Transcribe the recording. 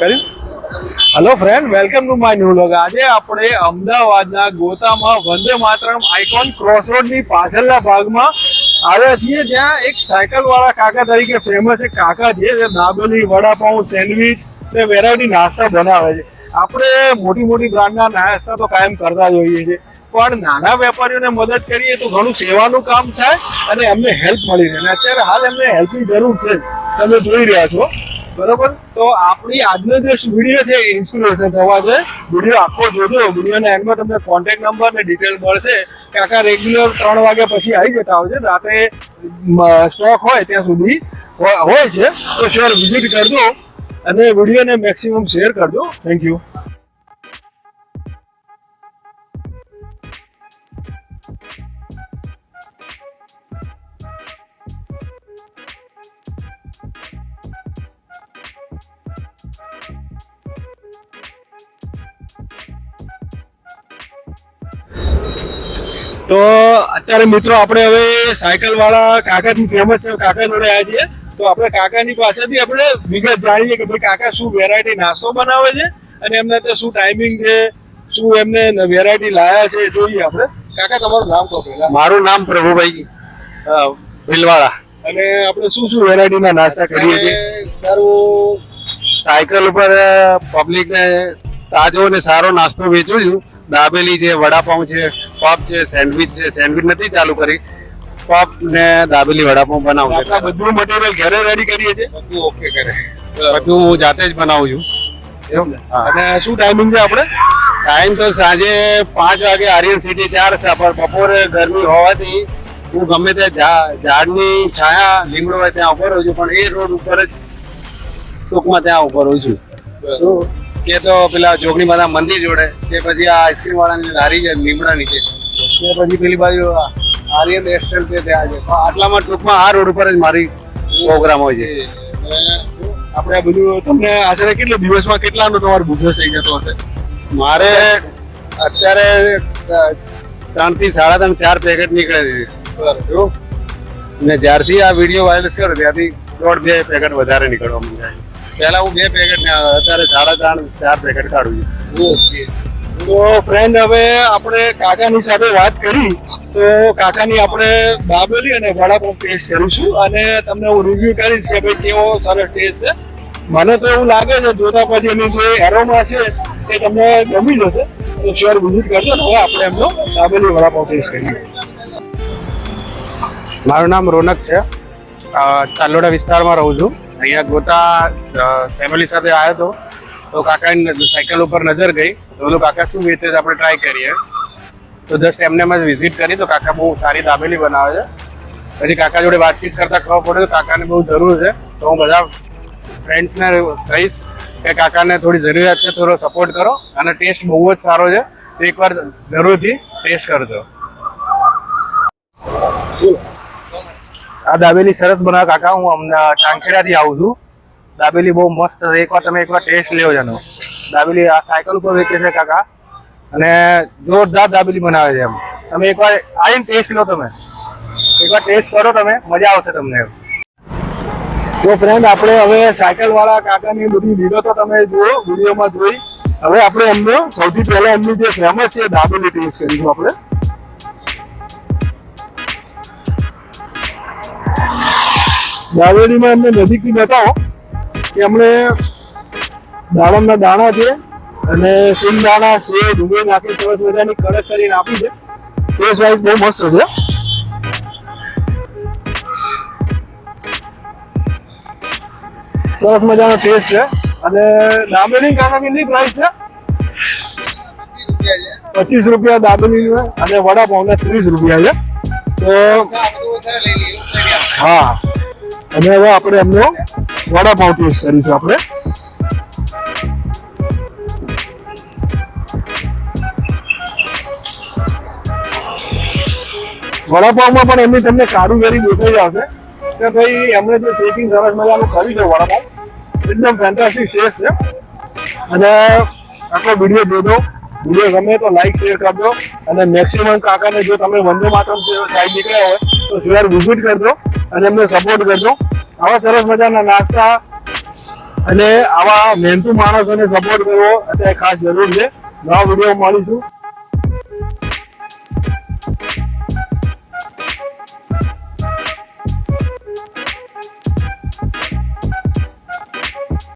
કરી hello friend, welcome to my new vlog. આજે આપણે અમદાવાદના ગોતામાં વંદે માતરમ આઇકોન ક્રોસરોડની પાછળના ભાગમાં આવ્યા છીએ, જ્યાં એક સાયકલ વાળા કાકા તરીકે ફેમસ એક કાકા છે, જે દાબેલી, વડાપાઉં, સેન્ડવિચ ને વેરાયટી નાસ્તા બનાવે છે. આપણે મોટી મોટી બ્રાન્ડના નાસ્તા તો કાયમ કરતા જ હોઈએ છીએ, પણ નાના વેપારીઓને મદદ કરીએ તો ઘણું સેવાનું કામ થાય અને એમને હેલ્પ મળી રહે. અત્યારે હાલ એમને હેલ્પની જરૂર છે, તમે જોઈ રહ્યા છો, બરોબર? તો આપણી આજનો જે વિડીયો છે ઇન્સ્પિરેશન થવા છે. વિડીયો આખો જોજો. વિડીયોના એન્ડમાં તમને કોન્ટેક્ટ નંબર ને ડિટેલ મળશે. કાકા રેગ્યુલર 3 વાગ્યા પછી આવી જતા હોય છે, રાતે સ્ટોક હોય ત્યાં સુધી હોય છે. તો શ્યોર વિઝિટ કરજો અને વિડીયોને મેક્સિમમ શેર કરજો. Thank you. તો અત્યારે મિત્રો આપણે હવે સાયકલ વાળા કાકાથી ફેમસ છે કાકા જોડે આવ્યા છીએ. તો આપણે કાકાની પાસેથી આપણે વિગત જાણીએ કે ભાઈ કાકા શું વેરાયટી નાસ્તો બનાવે છે અને એમને તો શું ટાઈમિંગ છે, શું એમને વેરાયટી લાયા છે જોઈએ આપણે. કાકા તમારું નામ કહો પહેલા. મારું નામ પ્રભુભાઈ ભીલવાડા. અને આપણે શું શું વેરાયટીના નાસ્તા કરીએ છીએ? સર હું સાયકલ ઉપર પબ્લિકને તાજો અને સારો નાસ્તો વેચું છું. દાબેલી છે, વડાપાઉં છે, પપ છે, સેન્ડવિચ છે. સેન્ડવિચ નથી ચાલુ કરી, પપ ને દાબેલી વડાપાઉં બનાવું છું. બધું મટીરિયલ ઘરે રેડી કરીએ છીએ, બધું ઓકે કરે, બધું હું જાતે જ બનાવું છું. એવું ને? અને શું ટાઈમિંગ છે આપણે? ટાઈમ તો સાંજે 5 વાગે આર્યન સિટી 4 હતા, પણ બપોરે ગરમી હોવાથી હું ગમે ત્યાં ઝાડની છાયા લીમડો હોય ત્યાં ઉભો રહું છું, પણ એ રોડ ઉપર જ ટૂંકમાં ત્યાં ઉભો રહું છું. કે તો પેલા જોગણી માતા મંદિર જોડે, કે પછી આ આઈસ્ક્રીમ વાળાની લારી છે લીમડા નીચે, કે પછી પેલી બાજુ આર્યન રેસ્ટોરન્ટ છે ત્યાં છે. આટલામાં ટૂંકમાં આ રોડ ઉપર જ મારી પ્રોગ્રામ હોય છે. આપણે આ બધું તમને આશરે કેટલા દિવસમાં કેટલાનો તમારો બિઝનેસ થઈ જતો હશે? મારે અત્યારે 3 થી 3.5 4 પેકેટ નીકળે છે. ને જ્યારથી આ વિડીયો વાયરલ કર્યો ત્યાંથી 1.5-2 પેકેટ વધારે નીકળવા માંડ્યા છે. પહેલા હું 2 પેકેટ ને અત્યારે 3.5 4 પેકેટ કાઢું છું. તો ફ્રેન્ડ, હવે આપણે કાકાની સાથે વાત કરી તો કાકાની આપણે દાબેલી અને વડાપાઉં ટેસ્ટ કરીશું અને તમને હું રિવ્યુ કરીશ કે ભાઈ કેવો સરસ ટેસ્ટ છે. મને તો એવું લાગે છે જોતા પછી એની જે એરોમા છે એ તમને ગમી જશે. તો શ્યોર વિઝિટ કરજો ને હવે આપણે એમનો દાબેલી વડાપાઉં ટેસ્ટ કરીએ. મારું નામ રોનક છે, ચાલોડા વિસ્તારમાં રહું છું. અહીંયા ગોતા ફેમિલી સાથે આવ્યો હતો, તો કાકાની સાયકલ ઉપર નજર ગઈ, તો બધું કાકા શું વેચે છે આપણે ટ્રાય કરીએ. તો જસ્ટ એમને જ વિઝિટ કરી, તો કાકા બહુ સારી દાબેલી બનાવે છે. પછી કાકા જોડે વાતચીત કરતા ખબર પડે તો કાકાને બહુ જરૂર છે. તો હું બધા ફ્રેન્ડ્સને કહીશ કે કાકાને થોડી જરૂરિયાત છે, થોડો સપોર્ટ કરો અને ટેસ્ટ બહુ જ સારો છે, તો એકવાર જરૂરથી ટેસ્ટ કરજો. આ દાબેલી સરસ બનાવે કાકા. હું ચાંખેડાથી આવું છું. દાબેલી બહુ મસ્ત છે, તમે એકવાર ટેસ્ટ લેવો છે. દાબેલી આ સાયકલ ઉપર વેચે છે કાકા અને જોરદાર દાબેલી બનાવે છે. એમ તમે એકવાર આવીને ટેસ્ટ લો, તમે એકવાર ટેસ્ટ કરો, તમે મજા આવશે તમને. તો ફ્રેન્ડ, આપણે હવે સાયકલ વાળા કાકાની બધી વિગતો તમે જુઓ, વિડીયોમાં જોઈ. હવે આપણે એમને સૌથી પહેલા એમની જે ફેમસ છે દાબેલી ટેસ્ટ કરીશું આપણે. દાબેલીમાં એમને નજીકથી બતાવો કે એમણે દાડમના દાણા છે અને સિંગદાણા, સેવ, ડુંગળી નાખી સરસ મજાની કડક કરીને આપી છે. ટેસ્ટ વાઇઝ બહુ મસ્ત છે. સરસ મજાનો ટેસ્ટ છે. અને દાબેલી કાકા કેટલી પ્રાઇસ છે? 25 રૂપિયા દાબેલી અને વડાપાઉં 30 રૂપિયા છે. તો હા, અને હવે આપણે એમનો વડાપાઉં ટેસ્ટ કરીશું આપણે. વડાપાઉંમાં પણ એમની તમને કારીગરી દેખાઈ આવશે કે ભાઈ એમને જે ચેકિંગ સરસ મજાનું કર્યું છે. વડાપાઉં એકદમ ફેન્ટાસ્ટિક ટેસ્ટ છે. અને આટલો વિડીયો જોજો, વિડીયો ગમે તો લાઈક શેર કરજો અને મેક્સિમમ કાકાને જો તમે વંદે માતરમ સાઈડ નીકળ્યા હોય તો શેર વિઝિટ કરજો અને એમને સપોર્ટ કરજો. આવા સરસ મજાના નાસ્તા અને આવા મહેનતુ માણસોને સપોર્ટ કરવો અત્યારે ખાસ જરૂર છે. નવા વિડીયો મળીશું.